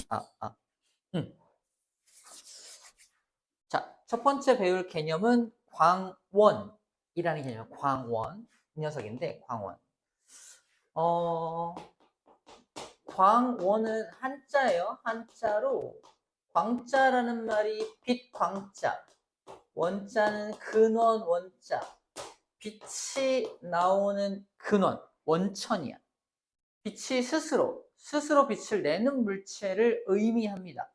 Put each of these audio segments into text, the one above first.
아, 아. 음. 자, 첫 번째 배울 개념은 광원이라는 개념. 광원. 이 녀석인데, 광원. 어, 광원은 한자예요. 한자로 광자라는 말이 빛 광자. 원자는 근원 원자. 빛이 나오는 근원, 원천이야. 빛이 스스로 빛을 내는 물체를 의미합니다.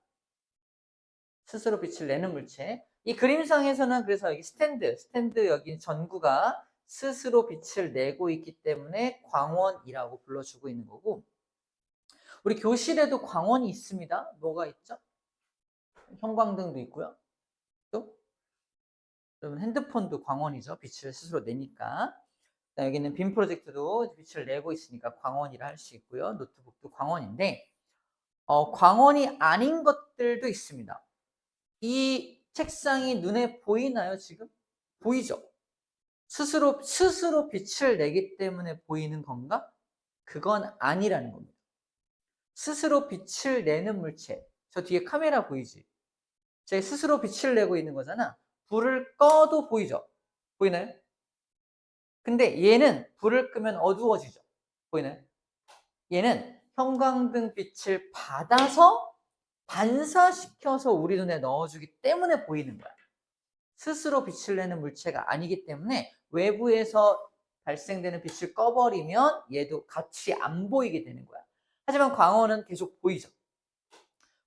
스스로 빛을 내는 물체. 이 그림상에서는 그래서 여기 스탠드 여기 전구가 스스로 빛을 내고 있기 때문에 광원이라고 불러주고 있는 거고, 우리 교실에도 광원이 있습니다. 뭐가 있죠? 형광등도 있고요. 또 여러분 핸드폰도 광원이죠. 빛을 스스로 내니까. 여기는 빔 프로젝트도 빛을 내고 있으니까 광원이라 할 수 있고요. 노트북도 광원인데, 광원이 아닌 것들도 있습니다. 이 책상이 눈에 보이나요, 지금? 보이죠? 스스로 빛을 내기 때문에 보이는 건가? 그건 아니라는 겁니다. 스스로 빛을 내는 물체. 저 뒤에 카메라 보이지? 제 스스로 빛을 내고 있는 거잖아. 불을 꺼도 보이죠? 보이나요? 근데 얘는 불을 끄면 어두워지죠? 보이나요? 얘는 형광등 빛을 받아서 반사시켜서 우리 눈에 넣어주기 때문에 보이는 거야. 스스로 빛을 내는 물체가 아니기 때문에 외부에서 발생되는 빛을 꺼버리면 얘도 같이 안 보이게 되는 거야. 하지만 광원은 계속 보이죠.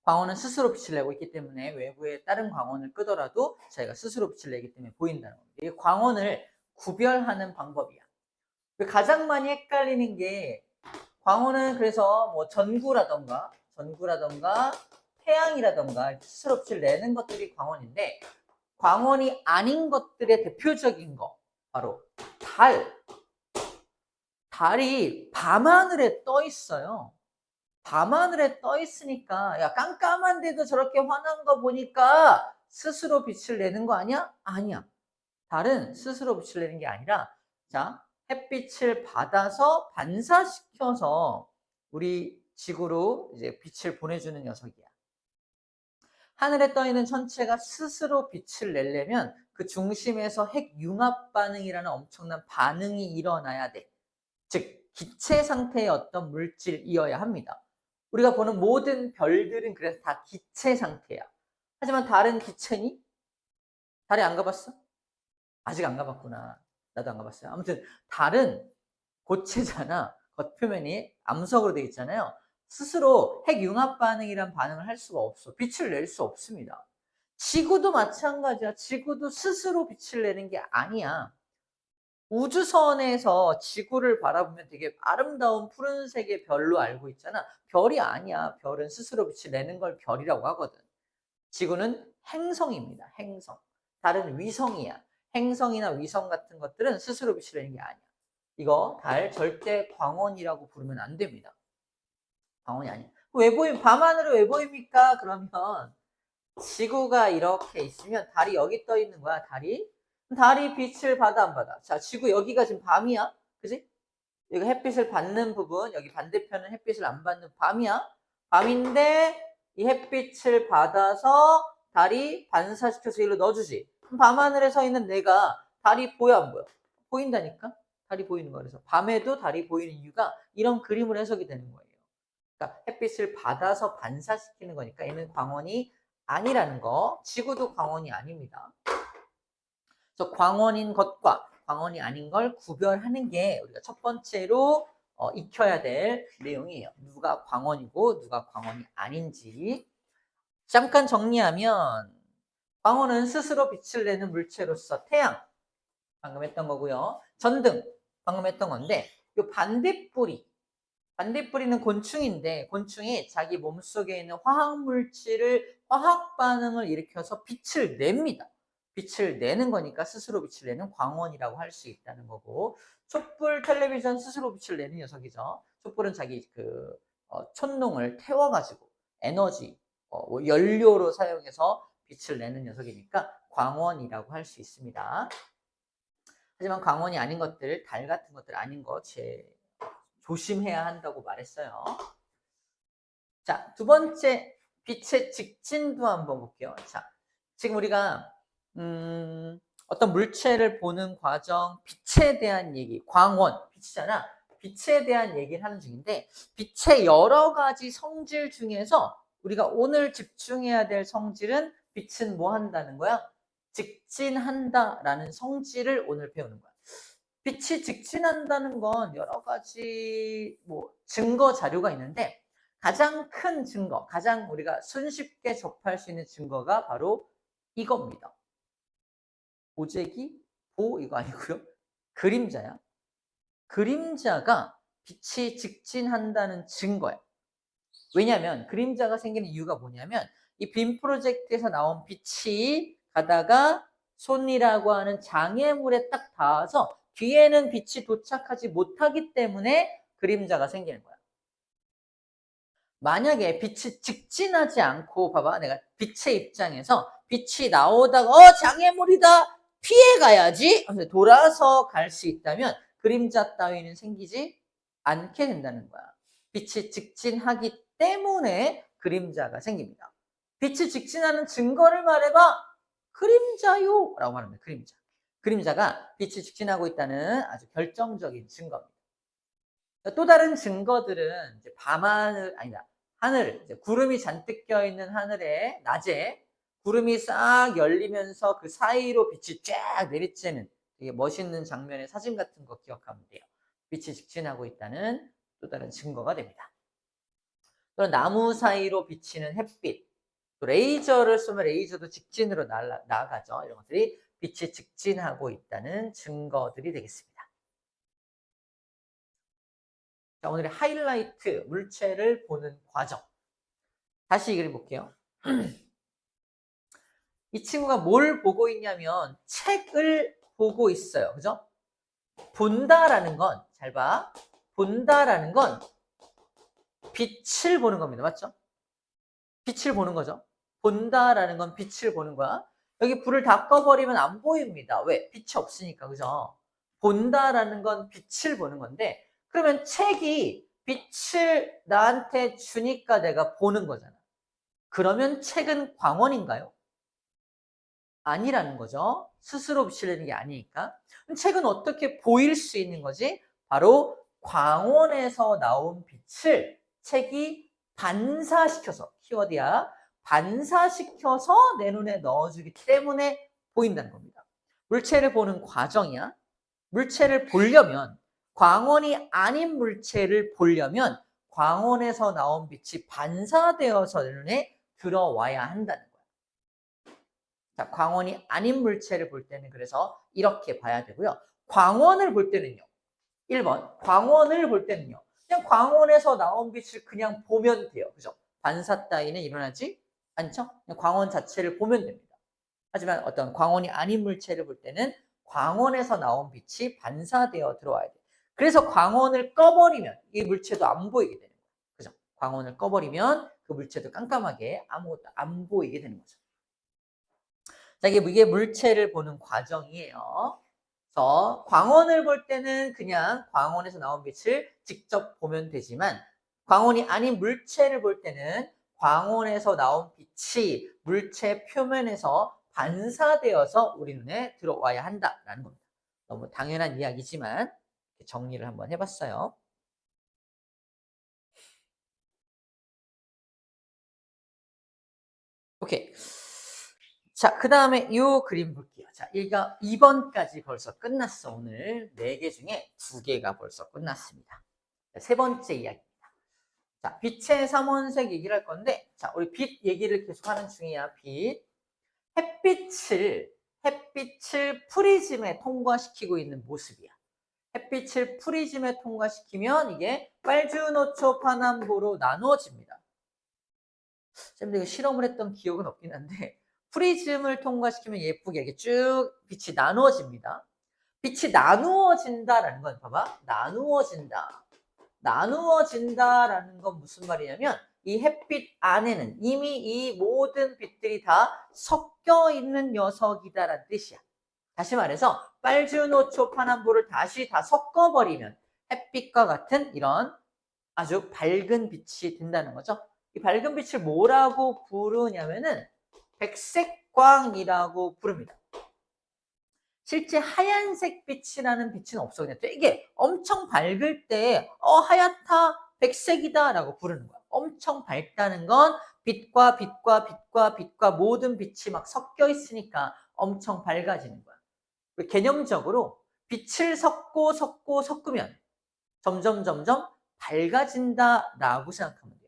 광원은 스스로 빛을 내고 있기 때문에 외부에 다른 광원을 끄더라도 저희가 스스로 빛을 내기 때문에 보인다는 겁니다. 이 광원을 구별하는 방법이야. 가장 많이 헷갈리는 게, 광원은 그래서 뭐 전구라던가 태양이라던가 스스로 빛을 내는 것들이 광원인데, 광원이 아닌 것들의 대표적인 거 바로 달이 밤하늘에 떠 있어요. 밤하늘에 떠 있으니까 야, 깜깜한데도 저렇게 환한 거 보니까 스스로 빛을 내는 거 아니야? 아니야. 달은 스스로 빛을 내는 게 아니라, 자, 햇빛을 받아서 반사시켜서 우리 지구로 이제 빛을 보내주는 녀석이야. 하늘에 떠 있는 천체가 스스로 빛을 내려면 그 중심에서 핵융합 반응이라는 엄청난 반응이 일어나야 돼. 즉, 기체 상태의 어떤 물질이어야 합니다. 우리가 보는 모든 별들은 그래서 다 기체 상태야. 하지만 달은 기체니? 달에 안 가봤어? 아직 안 가봤구나. 나도 안 가봤어요. 아무튼 달은 고체잖아. 겉표면이 암석으로 되어 있잖아요. 스스로 핵융합 반응이란 반응을 할 수가 없어. 빛을 낼 수 없습니다. 지구도 마찬가지야. 지구도 스스로 빛을 내는 게 아니야. 우주선에서 지구를 바라보면 되게 아름다운 푸른색의 별로 알고 있잖아. 별이 아니야. 별은 스스로 빛을 내는 걸 별이라고 하거든. 지구는 행성입니다. 행성. 달은 위성이야. 행성이나 위성 같은 것들은 스스로 빛을 내는 게 아니야. 이거 달 절대 광원이라고 부르면 안 됩니다. 광원이 아니야. 왜 보임? 밤하늘은 왜 보입니까? 그러면 지구가 이렇게 있으면 달이 여기 떠 있는 거야. 달이 빛을 받아 안 받아? 자, 지구 여기가 지금 밤이야. 그지? 여기 햇빛을 받는 부분, 여기 반대편은 햇빛을 안 받는 밤이야. 밤인데 이 햇빛을 받아서 달이 반사시켜서 일로 넣어주지. 그럼 밤하늘에 서 있는 내가 달이 보여 안 보여? 보인다니까? 달이 보이는 거야. 그래서 밤에도 달이 보이는 이유가 이런 그림으로 해석이 되는 거예요. 그러니까 햇빛을 받아서 반사시키는 거니까 얘는 광원이 아니라는 거. 지구도 광원이 아닙니다. 그래서 광원인 것과 광원이 아닌 걸 구별하는 게 우리가 첫 번째로 익혀야 될 내용이에요. 누가 광원이고 누가 광원이 아닌지. 잠깐 정리하면, 광원은 스스로 빛을 내는 물체로서 태양, 방금 했던 거고요. 전등, 방금 했던 건데, 이 반딧불이는 곤충인데, 곤충이 자기 몸속에 있는 화학물질을 화학 반응을 일으켜서 빛을 냅니다. 빛을 내는 거니까 스스로 빛을 내는 광원이라고 할 수 있다는 거고, 촛불, 텔레비전 스스로 빛을 내는 녀석이죠. 촛불은 자기 촛농을 태워가지고 에너지, 연료로 사용해서 빛을 내는 녀석이니까 광원이라고 할 수 있습니다. 하지만 광원이 아닌 것들, 달 같은 것들 아닌 거 조심해야 한다고 말했어요. 자, 두 번째 빛의 직진도 한번 볼게요. 자, 지금 우리가 어떤 물체를 보는 과정, 빛에 대한 얘기, 광원, 빛이잖아. 빛에 대한 얘기를 하는 중인데 빛의 여러 가지 성질 중에서 우리가 오늘 집중해야 될 성질은 빛은 뭐 한다는 거야? 직진한다라는 성질을 오늘 배우는 거야. 빛이 직진한다는 건 여러 가지 뭐 증거 자료가 있는데 가장 큰 증거, 가장 우리가 손쉽게 접할 수 있는 증거가 바로 이겁니다. 보재기? 보 이거 아니고요. 그림자야. 그림자가 빛이 직진한다는 증거야. 왜냐하면 그림자가 생기는 이유가 뭐냐면 이 빔 프로젝트에서 나온 빛이 가다가 손이라고 하는 장애물에 딱 닿아서 뒤에는 빛이 도착하지 못하기 때문에 그림자가 생기는 거야. 만약에 빛이 직진하지 않고 봐봐 내가 빛의 입장에서 빛이 나오다가 장애물이다 피해 가야지 돌아서 갈 수 있다면 그림자 따위는 생기지 않게 된다는 거야. 빛이 직진하기 때문에 그림자가 생깁니다. 빛이 직진하는 증거를 말해봐. 그림자요 라고 말합니다. 그림자. 그림자가 빛이 직진하고 있다는 아주 결정적인 증거입니다. 또 다른 증거들은 이제 밤하늘 아니다 하늘 이제 구름이 잔뜩 껴있는 하늘에 낮에 구름이 싹 열리면서 그 사이로 빛이 쫙 내리쬐는 되게 멋있는 장면의 사진 같은 거 기억하면 돼요. 빛이 직진하고 있다는 또 다른 증거가 됩니다. 또 나무 사이로 비치는 햇빛, 또 레이저를 쏘면 레이저도 직진으로 나가죠. 이런 것들이 빛이 직진하고 있다는 증거들이 되겠습니다. 자, 오늘의 하이라이트, 물체를 보는 과정. 다시 얘기를 해볼게요. 이 친구가 뭘 보고 있냐면 책을 보고 있어요. 그죠? 본다라는 건, 잘 봐. 본다라는 건 빛을 보는 겁니다. 맞죠? 빛을 보는 거죠. 본다라는 건 빛을 보는 거야. 여기 불을 다 꺼버리면 안 보입니다. 왜? 빛이 없으니까. 그죠? 본다라는 건 빛을 보는 건데 그러면 책이 빛을 나한테 주니까 내가 보는 거잖아. 그러면 책은 광원인가요? 아니라는 거죠. 스스로 빛을 내는 게 아니니까. 그럼 책은 어떻게 보일 수 있는 거지? 바로 광원에서 나온 빛을 책이 반사시켜서, 키워드야, 반사시켜서 내 눈에 넣어주기 때문에 보인다는 겁니다. 물체를 보는 과정이야. 물체를 보려면, 광원이 아닌 물체를 보려면 광원에서 나온 빛이 반사되어서 내 눈에 들어와야 한다는 거야. 자, 광원이 아닌 물체를 볼 때는 그래서 이렇게 봐야 되고요. 광원을 볼 때는요. 1번 광원을 볼 때는요. 그냥 광원에서 나온 빛을 그냥 보면 돼요. 그죠? 반사 따위는 일어나지 않죠? 그냥 광원 자체를 보면 됩니다. 하지만 어떤 광원이 아닌 물체를 볼 때는 광원에서 나온 빛이 반사되어 들어와야 돼요. 그래서 광원을 꺼버리면 이 물체도 안 보이게 되는 거예요. 그죠? 광원을 꺼버리면 그 물체도 깜깜하게 아무것도 안 보이게 되는 거죠. 자, 이게 물체를 보는 과정이에요. 그래서 광원을 볼 때는 그냥 광원에서 나온 빛을 직접 보면 되지만 광원이 아닌 물체를 볼 때는 광원에서 나온 빛이 물체 표면에서 반사되어서 우리 눈에 들어와야 한다라는 겁니다. 너무 당연한 이야기지만 정리를 한번 해봤어요. 오케이. 자, 그 다음에 이 그림 볼게요. 자, 2번까지 벌써 끝났어. 오늘 4개 중에 2개가 벌써 끝났습니다. 세 번째 이야기입니다. 자, 빛의 삼원색 얘기를 할 건데, 자, 우리 빛 얘기를 계속 하는 중이야, 빛. 햇빛을 프리즘에 통과시키고 있는 모습이야. 햇빛을 프리즘에 통과시키면 이게 빨주노초 파남보로 나누어집니다. 쌤도 이거 실험을 했던 기억은 없긴 한데, 프리즘을 통과시키면 예쁘게 이렇게 쭉 빛이 나누어집니다. 빛이 나누어진다라는 건 봐봐. 나누어진다라는 건 무슨 말이냐면 이 햇빛 안에는 이미 이 모든 빛들이 다 섞여 있는 녀석이다라는 뜻이야. 다시 말해서 빨주노초 파남보를 다시 다 섞어버리면 햇빛과 같은 이런 아주 밝은 빛이 된다는 거죠. 이 밝은 빛을 뭐라고 부르냐면은 백색광이라고 부릅니다. 실제 하얀색 빛이라는 빛은 없어. 그냥 되게 엄청 밝을 때 하얗다, 백색이다 라고 부르는 거야. 엄청 밝다는 건 빛과 모든 빛이 막 섞여 있으니까 엄청 밝아지는 거야. 개념적으로 빛을 섞으면 점점 밝아진다라고 생각하면 돼요.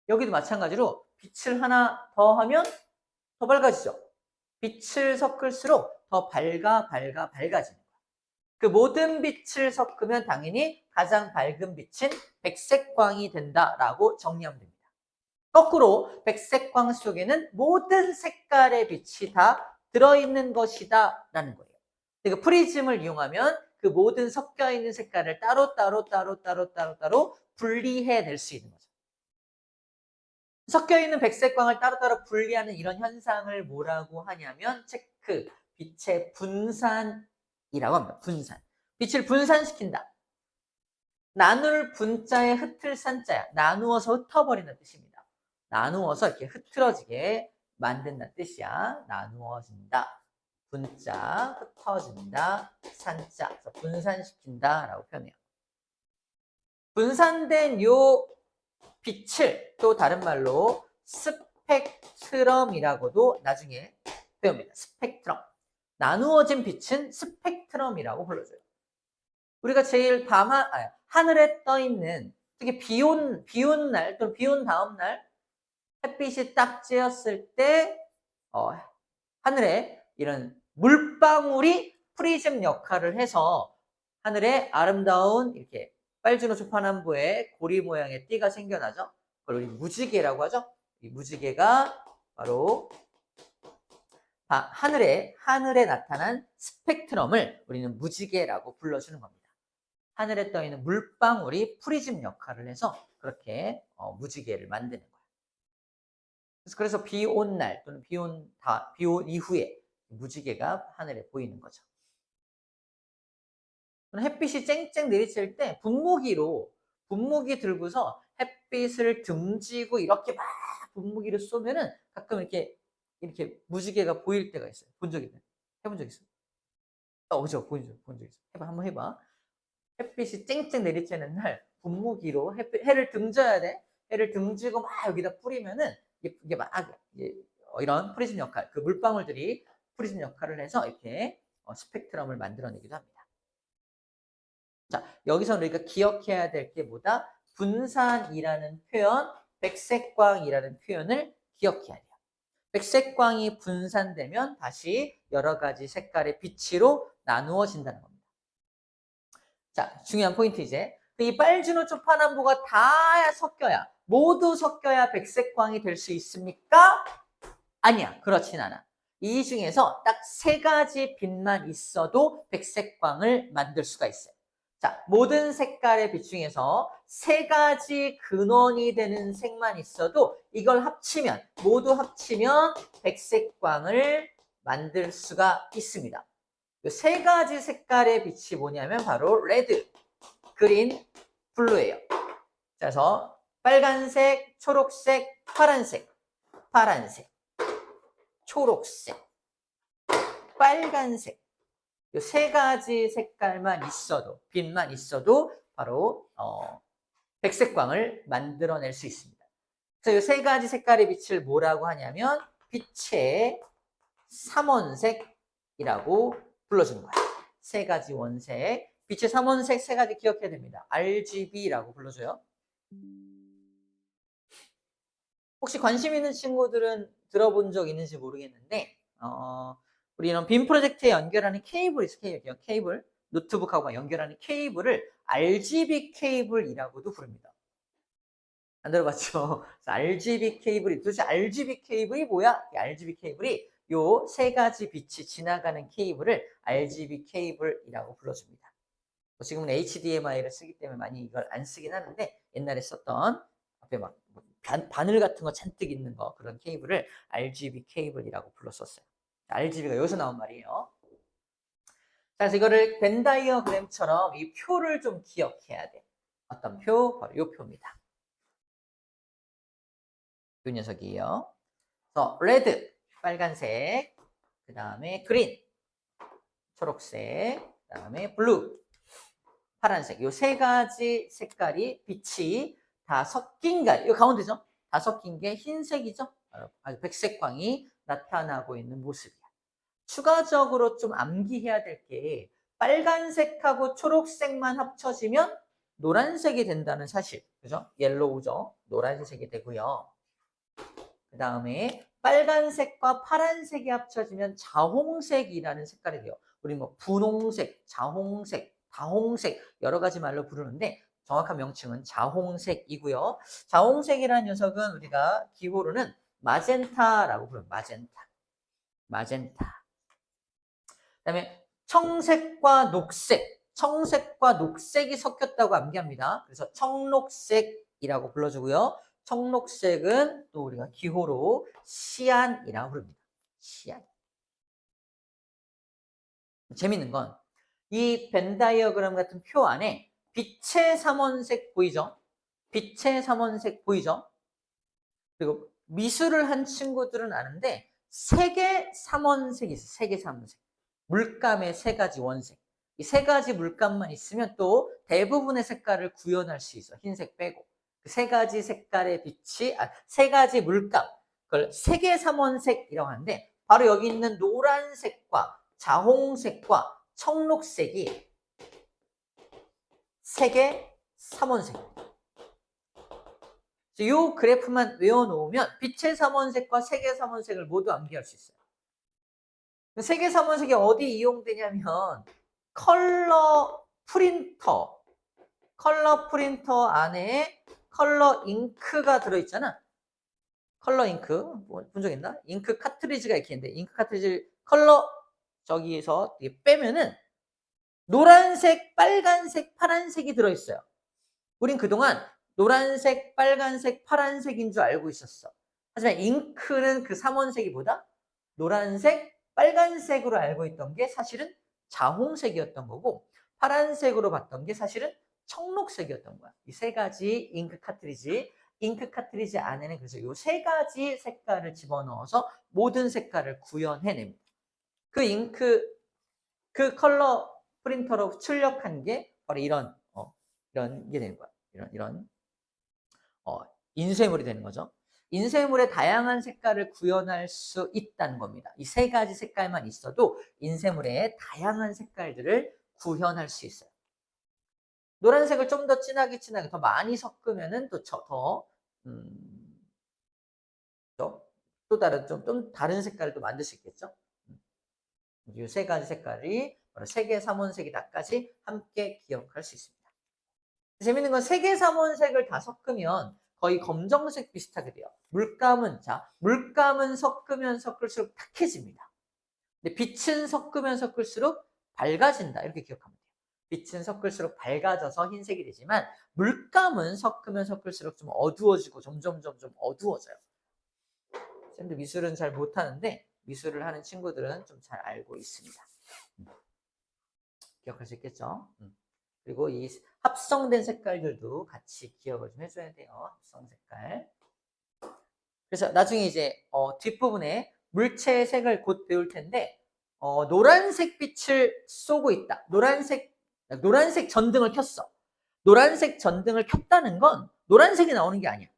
여기도 마찬가지로 빛을 하나 더 하면 더 밝아지죠. 빛을 섞을수록 더 밝아지는 거야. 그 모든 빛을 섞으면 당연히 가장 밝은 빛은 백색광이 된다라고 정리하면 됩니다. 거꾸로 백색광 속에는 모든 색깔의 빛이 다 들어있는 것이다 라는 거예요. 그러니까 프리즘을 이용하면 그 모든 섞여 있는 색깔을 따로 분리해낼 수 있는 거죠. 섞여 있는 백색광을 따로따로 분리하는 이런 현상을 뭐라고 하냐면 체크, 빛의 분산이라고 합니다. 분산. 빛을 분산시킨다. 나눌 분자에 흩을 산자야. 나누어서 흩어버리는 뜻입니다. 나누어서 이렇게 흐트러지게 만든다는 뜻이야. 나누어진다. 분자, 흩어진다, 산자. 분산시킨다 라고 표현해요. 분산된 요 빛을 또 다른 말로 스펙트럼이라고도 나중에 배웁니다. 스펙트럼. 나누어진 빛은 스펙트럼이라고 불러줘요. 우리가 제일 하늘에 떠 있는 특히 비온 날 또는 비온 다음 날 햇빛이 딱 쬐었을 때 하늘에 이런 물방울이 프리즘 역할을 해서 하늘에 아름다운 이렇게 빨주노 초파남보의 고리 모양의 띠가 생겨나죠. 그걸 우리 무지개라고 하죠. 이 무지개가 바로 하늘에 나타난 스펙트럼을 우리는 무지개라고 불러주는 겁니다. 하늘에 떠 있는 물방울이 프리즘 역할을 해서 그렇게 무지개를 만드는 거예요. 그래서 비 온 날 또는 비 온 이후에 무지개가 하늘에 보이는 거죠. 햇빛이 쨍쨍 내리칠 때 분무기 들고서 햇빛을 등지고 이렇게 막 분무기를 쏘면은 가끔 이렇게 무지개가 보일 때가 있어요. 본 적 있나요? 해본 적 있어요? 그죠? 본 적 있어요. 한번 해봐. 햇빛이 쨍쨍 내리쬐는 날 분무기로 해를 등져야 돼. 해를 등지고 막 여기다 뿌리면은 이게 막 이런 프리즘 역할, 그 물방울들이 프리즘 역할을 해서 이렇게 스펙트럼을 만들어내기도 합니다. 자, 여기서 우리가 기억해야 될 게 뭐다? 분산이라는 표현, 백색광이라는 표현을 기억해야 돼요. 백색광이 분산되면 다시 여러 가지 색깔의 빛으로 나누어진다는 겁니다. 자, 중요한 포인트 이제. 이 빨주노 초파남보가 다 모두 섞여야 백색광이 될 수 있습니까? 아니야, 그렇진 않아. 이 중에서 딱 3가지 빛만 있어도 백색광을 만들 수가 있어요. 자, 모든 색깔의 빛 중에서 3가지 근원이 되는 색만 있어도 이걸 모두 합치면 백색광을 만들 수가 있습니다. 이 3가지 색깔의 빛이 뭐냐면 바로 레드, 그린, 블루예요. 그래서 빨간색, 초록색, 파란색, 초록색, 빨간색. 이 3가지 색깔만 있어도, 빛만 있어도 바로 백색광을 만들어낼 수 있습니다. 그래서 이 3가지 색깔의 빛을 뭐라고 하냐면 빛의 3원색이라고 불러주는 거야. 3가지 원색. 빛의 3원색 3가지 기억해야 됩니다. RGB라고 불러줘요. 혹시 관심 있는 친구들은 들어본 적 있는지 모르겠는데 우리 이런 빔 프로젝트에 연결하는 케이블이 있어요. 케이블. 노트북하고 연결하는 케이블을 RGB 케이블이라고도 부릅니다. 안 들어봤죠? RGB 케이블이 도대체 RGB 케이블이 뭐야? 이 RGB 케이블이 요 3가지 빛이 지나가는 케이블을 RGB 케이블이라고 불러줍니다. 지금은 HDMI를 쓰기 때문에 많이 이걸 안 쓰긴 하는데 옛날에 썼던 앞에 막 바늘 같은 거 잔뜩 있는 거 그런 케이블을 RGB 케이블이라고 불렀었어요. RGB가 여기서 나온 말이에요. 그래서 이거를 벤 다이어그램처럼 이 표를 좀 기억해야 돼. 어떤 표? 바로 이 표입니다. 이 녀석이에요. 그래서 레드, 빨간색, 그 다음에 그린, 초록색, 그 다음에 블루, 파란색. 요 세 가지 색깔이 빛이 다 섞인 게, 이 가운데죠? 다 섞인 게 흰색이죠? 아주 백색광이 나타나고 있는 모습이야. 추가적으로 좀 암기해야 될 게 빨간색하고 초록색만 합쳐지면 노란색이 된다는 사실. 그죠? 옐로우죠? 노란색이 되고요. 그 다음에 빨간색과 파란색이 합쳐지면 자홍색이라는 색깔이 돼요. 우리 뭐 분홍색, 자홍색, 다홍색 여러 가지 말로 부르는데 정확한 명칭은 자홍색이고요. 자홍색이라는 녀석은 우리가 기호로는 마젠타라고 부르는 마젠타. 마젠타. 그다음에 청색과 녹색, 청색과 녹색이 섞였다고 암기합니다. 그래서 청록색이라고 불러주고요. 청록색은 또 우리가 기호로 시안이라고 부릅니다. 시안. 재밌는 건 이 벤 다이어그램 같은 표 안에 빛의 삼원색 보이죠? 빛의 삼원색 보이죠? 그리고 미술을 한 친구들은 아는데 색의 삼원색이 있어요. 색의 삼원색. 물감의 세 가지 원색. 이 세 가지 물감만 있으면 또 대부분의 색깔을 구현할 수 있어. 흰색 빼고. 그 세 가지 색깔의 빛이, 세 가지 물감. 그걸 색의 삼원색이라고 하는데 바로 여기 있는 노란색과 자홍색과 청록색이 색의 삼원색. 이 그래프만 외워놓으면 빛의 삼원색과 색의 삼원색을 모두 암기할 수 있어요. 색의 삼원색이 어디 이용되냐면 컬러 프린터 안에 컬러 잉크가 들어있잖아. 컬러 잉크 본 적 있나? 잉크 카트리지가 이렇게 있는데 잉크 카트리지 컬러 저기에서 빼면은 노란색, 빨간색, 파란색이 들어있어요. 우린 그동안 노란색, 빨간색, 파란색인 줄 알고 있었어. 하지만 잉크는 그 삼원색이보다 노란색, 빨간색으로 알고 있던 게 사실은 자홍색이었던 거고 파란색으로 봤던 게 사실은 청록색이었던 거야. 이 세 가지 잉크 카트리지 안에는 그래서 이 세 가지 색깔을 집어넣어서 모든 색깔을 구현해냅니다. 그 잉크, 그 컬러 프린터로 출력한 게 바로 이런 게 되는 거야. 이런 인쇄물이 되는 거죠. 인쇄물의 다양한 색깔을 구현할 수 있다는 겁니다. 이 세 가지 색깔만 있어도 인쇄물의 다양한 색깔들을 구현할 수 있어요. 노란색을 좀 더 진하게 더 많이 섞으면은 또 다른 좀 다른 색깔도 만들 수 있겠죠. 이 세 가지 색깔이 바로 세계 삼원색이다까지 함께 기억할 수 있습니다. 재밌는 건 세계 삼원색을 다 섞으면 거의 검정색 비슷하게 돼요. 물감은 섞으면 섞을수록 탁해집니다. 근데 빛은 섞으면 섞을수록 밝아진다. 이렇게 기억하면 돼요. 빛은 섞을수록 밝아져서 흰색이 되지만 물감은 섞으면 섞을수록 좀 어두워지고 점점 어두워져요. 쌤도 미술은 잘 못하는데 미술을 하는 친구들은 좀 잘 알고 있습니다. 기억할 수 있겠죠? 그리고 이 합성된 색깔들도 같이 기억을 좀 해줘야 돼요. 합성 색깔. 그래서 나중에 이제 뒷부분에 물체의 색을 곧 배울 텐데 노란색 빛을 쏘고 있다. 노란색 전등을 켰어. 노란색 전등을 켰다는 건 노란색이 나오는 게 아니야.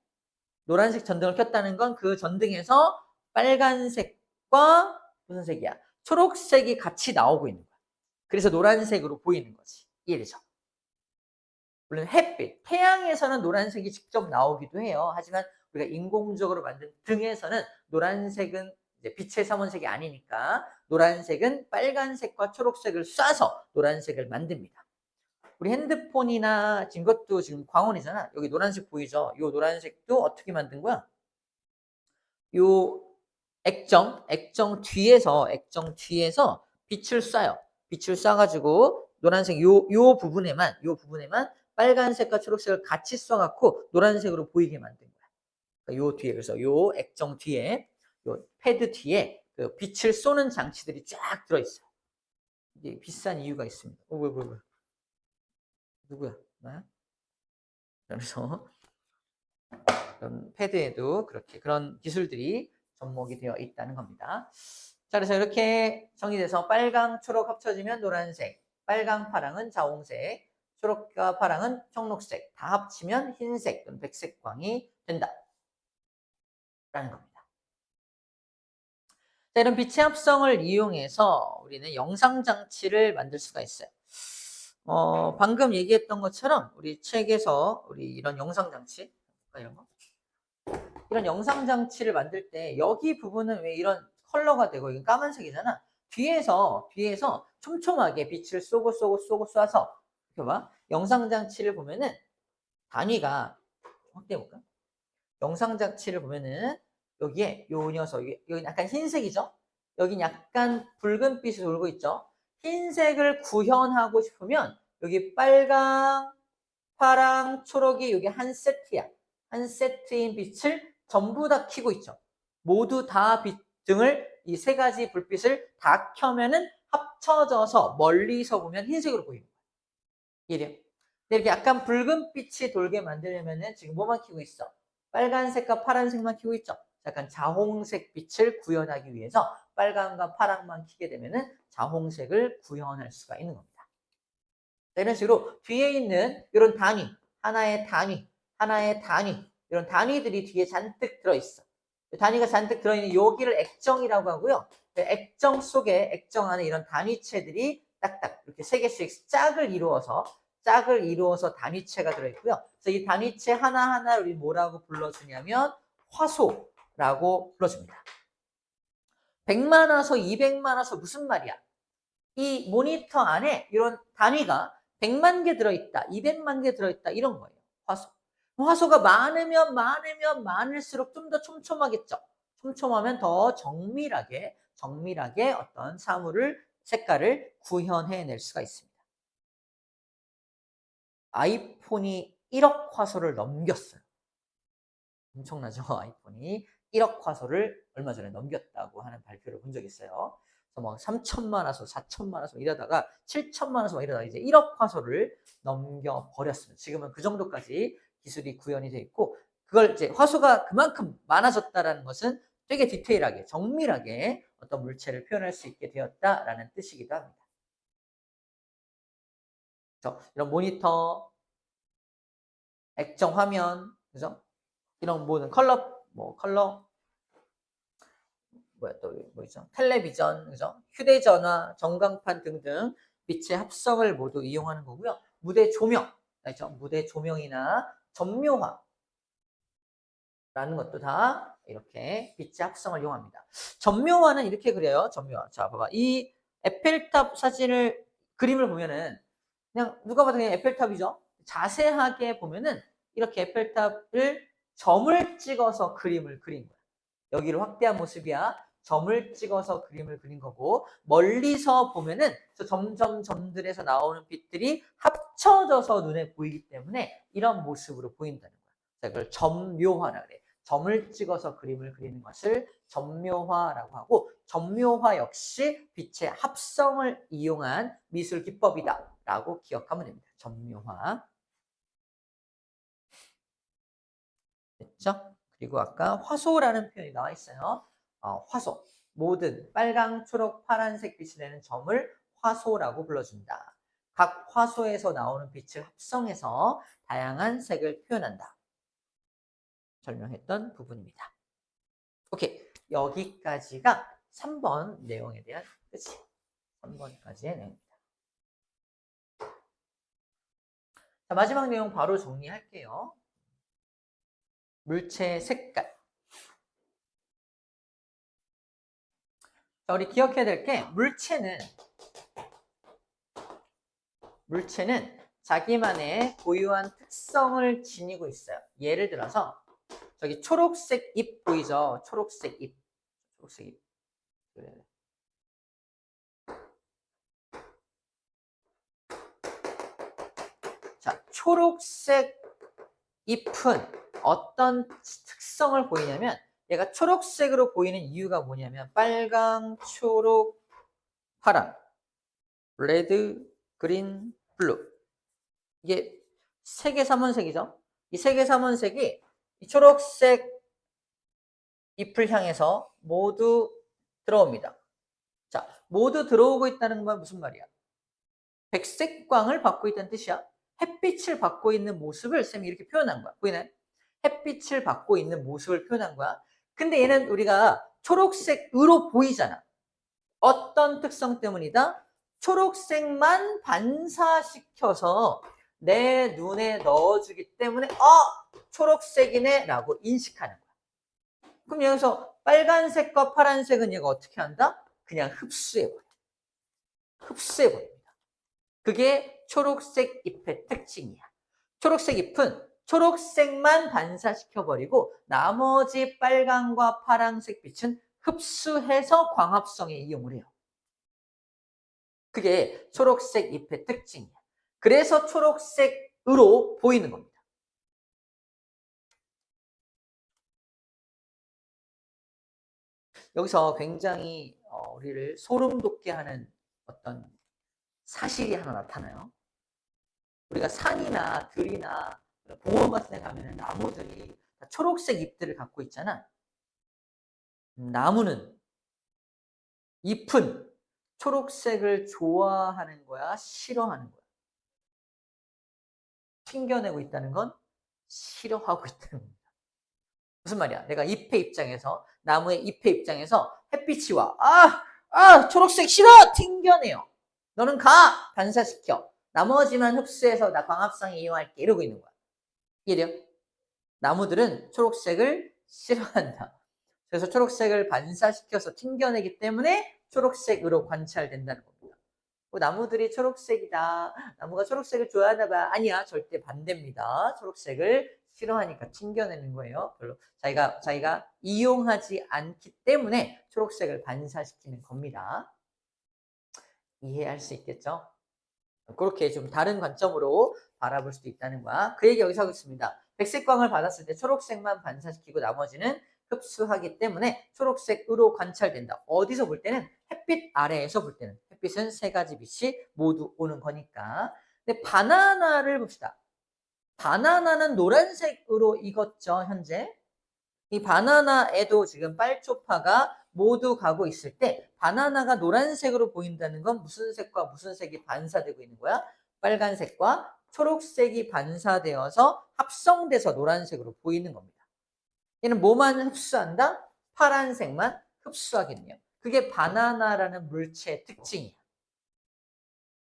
노란색 전등을 켰다는 건 그 전등에서 빨간색과 무슨 색이야? 초록색이 같이 나오고 있는 거야. 그래서 노란색으로 보이는 거지. 이해되죠? 물론 햇빛, 태양에서는 노란색이 직접 나오기도 해요. 하지만 우리가 인공적으로 만든 등에서는 노란색은 이제 빛의 삼원색이 아니니까 노란색은 빨간색과 초록색을 쏴서 노란색을 만듭니다. 우리 핸드폰이나 지금 것도 지금 광원이잖아. 여기 노란색 보이죠? 이 노란색도 어떻게 만든 거야? 요 액정 뒤에서 빛을 쏴요. 빛을 쏴가지고 노란색 요 부분에만 빨간색과 초록색을 같이 쏴갖고 노란색으로 보이게 만든 거야. 그러니까 요 뒤에 그래서 요 액정 뒤에 요 패드 뒤에 그 빛을 쏘는 장치들이 쫙 들어있어요. 이게 비싼 이유가 있습니다. 왜? 누구야? 나야? 그래서 그런 패드에도 그렇게 그런 기술들이 접목이 되어 있다는 겁니다. 자, 그래서 이렇게 정리돼서 빨강, 초록 합쳐지면 노란색, 빨강, 파랑은 자홍색, 초록과 파랑은 청록색, 다 합치면 흰색 또는 백색 광이 된다. 라는 겁니다. 자, 이런 빛의 합성을 이용해서 우리는 영상 장치를 만들 수가 있어요. 방금 얘기했던 것처럼 우리 책에서 우리 이런 영상 장치, 이런 영상 장치를 만들 때 여기 부분은 왜 이런 컬러가 되고 이게 까만색이잖아. 뒤에서 촘촘하게 빛을 쏘고 쏴서 이렇게 봐. 영상 장치를 보면은 단위가 확대해 볼까? 영상 장치를 보면은 여기에 요 녀석 여기 약간 흰색이죠? 여긴 약간 붉은빛이 돌고 있죠? 흰색을 구현하고 싶으면 여기 빨강, 파랑, 초록이 여기 한 세트야. 한 세트인 빛을 전부 다 켜고 있죠. 모두 다 등을 이 세 가지 불빛을 다 켜면은 합쳐져서 멀리서 보면 흰색으로 보이는 거예요. 이래요. 이렇게 약간 붉은 빛이 돌게 만들려면은 지금 뭐만 켜고 있어? 빨간색과 파란색만 켜고 있죠. 약간 자홍색 빛을 구현하기 위해서 빨간과 파랑만 켜게 되면은 자홍색을 구현할 수가 있는 겁니다. 이런 식으로 뒤에 있는 이런 단위, 하나의 단위, 이런 단위들이 뒤에 잔뜩 들어있어. 단위가 잔뜩 들어있는 여기를 액정이라고 하고요. 액정 속에, 액정 안에 이런 단위체들이 딱딱 이렇게 세 개씩 짝을 이루어서 단위체가 들어있고요. 그래서 이 단위체 하나하나를 우리 뭐라고 불러주냐면 화소라고 불러줍니다. 100만 화소, 200만 화소 무슨 말이야? 이 모니터 안에 이런 단위가 100만 개 들어있다, 200만 개 들어있다 이런 거예요. 화소. 화소가 많으면 많을수록 좀 더 촘촘하겠죠. 촘촘하면 더 정밀하게 어떤 사물을 색깔을 구현해낼 수가 있습니다. 아이폰이 1억 화소를 넘겼어요. 엄청나죠? 아이폰이 1억 화소를 얼마 전에 넘겼다고 하는 발표를 본 적이 있어요. 그래서 막 3천만 화소, 4천만 화소 이러다가 7천만 화소 이러다가 이제 1억 화소를 넘겨버렸습니다. 지금은 그 정도까지 기술이 구현이 돼 있고 그걸 이제 화소가 그만큼 많아졌다는 것은 되게 디테일하게, 정밀하게 어떤 물체를 표현할 수 있게 되었다라는 뜻이기도 합니다. 그래서 이런 모니터, 액정 화면, 그죠? 이런 모든 컬러, 뭐 있죠? 텔레비전, 그죠? 휴대전화, 전광판 등등 빛의 합성을 모두 이용하는 거고요. 무대 조명, 그죠? 무대 조명이나 전묘화라는 것도 다 이렇게 빛의 합성을 이용합니다. 전묘화는 이렇게 그려요. 전묘화. 자, 봐봐. 이 에펠탑 사진을 그림을 보면은 그냥 누가 봐도 그냥 에펠탑이죠. 자세하게 보면은 이렇게 에펠탑을 점을 찍어서 그림을 그린 거야. 여기를 확대한 모습이야. 점을 찍어서 그림을 그린 거고 멀리서 보면은 점들에서 나오는 빛들이 합쳐져서 눈에 보이기 때문에 이런 모습으로 보인다는 거야. 자, 이걸 점묘화라 그래. 점을 찍어서 그림을 그리는 것을 점묘화라고 하고 점묘화 역시 빛의 합성을 이용한 미술 기법이다라고 기억하면 됩니다. 점묘화. 됐죠? 그리고 아까 화소라는 표현이 나와 있어요. 화소. 모든 빨강, 초록, 파란색 빛이 내는 점을 화소라고 불러준다. 각 화소에서 나오는 빛을 합성해서 다양한 색을 표현한다. 설명했던 부분입니다. 오케이. 여기까지가 3번 내용에 대한 끝이에요. 3번까지의 내용입니다. 자, 마지막 내용 바로 정리할게요. 물체의 색깔. 자, 우리 기억해야 될 게 물체는 자기만의 고유한 특성을 지니고 있어요. 예를 들어서 저기 초록색 잎 보이죠? 초록색 잎. 그래. 자, 초록색 잎은 어떤 특성을 보이냐면 얘가 초록색으로 보이는 이유가 뭐냐면 빨강, 초록, 파랑, 레드, 그린, 블루. 이게 세계 3원색이죠. 이 세계 3원색이 이 초록색 잎을 향해서 모두 들어옵니다. 자, 모두 들어오고 있다는 건 무슨 말이야? 백색광을 받고 있다는 뜻이야. 햇빛을 받고 있는 모습을 쌤이 이렇게 표현한 거야. 보이나요? 햇빛을 받고 있는 모습을 표현한 거야. 근데 얘는 우리가 초록색으로 보이잖아. 어떤 특성 때문이다? 초록색만 반사시켜서 내 눈에 넣어주기 때문에 초록색이네 라고 인식하는 거야. 그럼 여기서 빨간색과 파란색은 얘가 어떻게 한다? 그냥 흡수해버려. 흡수해버립니다. 그게 초록색 잎의 특징이야. 초록색 잎은 초록색만 반사시켜버리고 나머지 빨강과 파란색 빛은 흡수해서 광합성에 이용을 해요. 그게 초록색 잎의 특징이야. 그래서 초록색으로 보이는 겁니다. 여기서 굉장히 우리를 소름 돋게 하는 어떤 사실이 하나 나타나요. 우리가 산이나 들이나 공원 같은 데 가면 나무들이 다 초록색 잎들을 갖고 있잖아. 나무는, 잎은 초록색을 좋아하는 거야? 싫어하는 거야? 튕겨내고 있다는 건 싫어하고 있다는 겁니다. 무슨 말이야? 내가 잎의 입장에서, 나무의 잎의 입장에서 햇빛이 와. 초록색 싫어! 튕겨내요. 너는 가! 반사시켜. 나머지만 흡수해서 나 광합성에 이용할게. 이러고 있는 거야. 이해돼요? 나무들은 초록색을 싫어한다. 그래서 초록색을 반사시켜서 튕겨내기 때문에 초록색으로 관찰된다는 겁니다. 나무들이 초록색이다. 나무가 초록색을 좋아하나 봐. 아니야. 절대 반대입니다. 초록색을 싫어하니까 튕겨내는 거예요. 별로 자기가 이용하지 않기 때문에 초록색을 반사시키는 겁니다. 이해할 수 있겠죠? 그렇게 좀 다른 관점으로 바라볼 수도 있다는 거야. 그 얘기 여기서 하고 있습니다. 백색광을 받았을 때 초록색만 반사시키고 나머지는 흡수하기 때문에 초록색으로 관찰된다. 어디서 볼 때는? 햇빛 아래에서 볼 때는. 햇빛은 세 가지 빛이 모두 오는 거니까. 근데 바나나를 봅시다. 바나나는 노란색으로 익었죠, 현재. 이 바나나에도 지금 빨초파가 모두 가고 있을 때 바나나가 노란색으로 보인다는 건 무슨 색과 무슨 색이 반사되고 있는 거야? 빨간색과 초록색이 반사되어서 합성돼서 노란색으로 보이는 겁니다. 얘는 뭐만 흡수한다? 파란색만 흡수하겠네요. 그게 바나나라는 물체의 특징이야.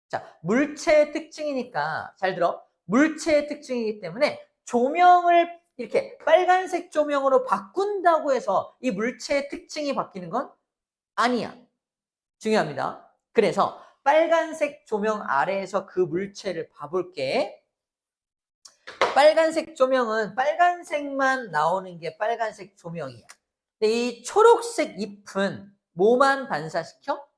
자, 물체의 특징이니까 잘 들어. 물체의 특징이기 때문에 조명을 이렇게 빨간색 조명으로 바꾼다고 해서 이 물체의 특징이 바뀌는 건 아니야. 중요합니다. 그래서 빨간색 조명 아래에서 그 물체를 봐볼게. 빨간색 조명은 빨간색만 나오는 게 빨간색 조명이야. 근데 이 초록색 잎은 뭐만 반사시켜?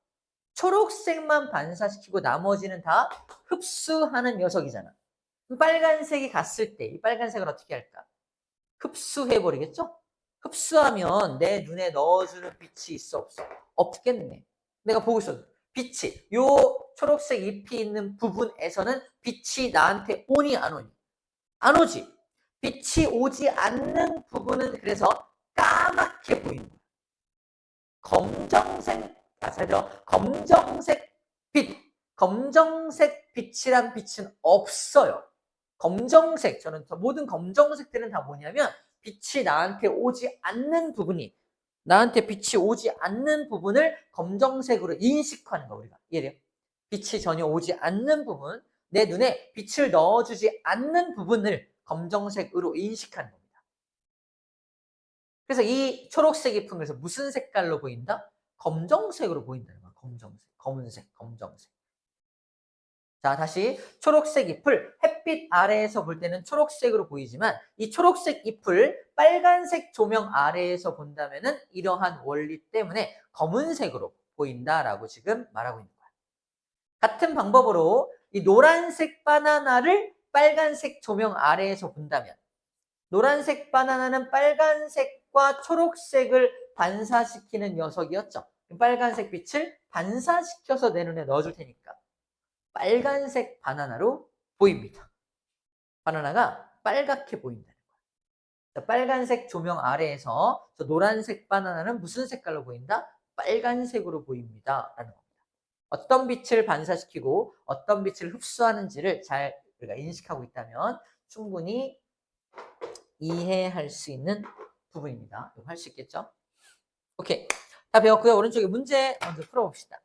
초록색만 반사시키고 나머지는 다 흡수하는 녀석이잖아. 빨간색이 갔을 때 이 빨간색을 어떻게 할까? 흡수해버리겠죠? 흡수하면 내 눈에 넣어주는 빛이 있어 없어? 없겠네. 내가 보고 있어. 빛이 요 초록색 잎이 있는 부분에서는 빛이 나한테 오니 안 오니? 안 오지. 빛이 오지 않는 부분은 그래서 까맣게 보이는 거야. 검정색 빛. 검정색 빛이란 빛은 없어요. 검정색, 저는 모든 검정색들은 다 뭐냐면 빛이 나한테 오지 않는 부분이, 나한테 빛이 오지 않는 부분을 검정색으로 인식하는 거, 우리가. 이해돼요? 빛이 전혀 오지 않는 부분, 내 눈에 빛을 넣어주지 않는 부분을 검정색으로 인식하는 겁니다. 그래서 이 초록색 잎은 그래서 무슨 색깔로 보인다? 검정색으로 보인다는 거야. 검정색, 검은색, 검정색. 자, 다시 초록색 잎을 햇빛 아래에서 볼 때는 초록색으로 보이지만 이 초록색 잎을 빨간색 조명 아래에서 본다면은 이러한 원리 때문에 검은색으로 보인다라고 지금 말하고 있는 거야. 같은 방법으로 이 노란색 바나나를 빨간색 조명 아래에서 본다면 노란색 바나나는 빨간색과 초록색을 반사시키는 녀석이었죠. 빨간색 빛을 반사시켜서 내 눈에 넣어줄 테니까 빨간색 바나나로 보입니다. 바나나가 빨갛게 보인다는 거야. 자, 빨간색 조명 아래에서 저 노란색 바나나는 무슨 색깔로 보인다? 빨간색으로 보입니다. 라는 겁니다. 어떤 빛을 반사시키고 어떤 빛을 흡수하는지를 잘 우리가 인식하고 있다면 충분히 이해할 수 있는 부분입니다. 이거 할 수 있겠죠? 오케이. 다 배웠고요. 오른쪽에 문제 먼저 풀어봅시다.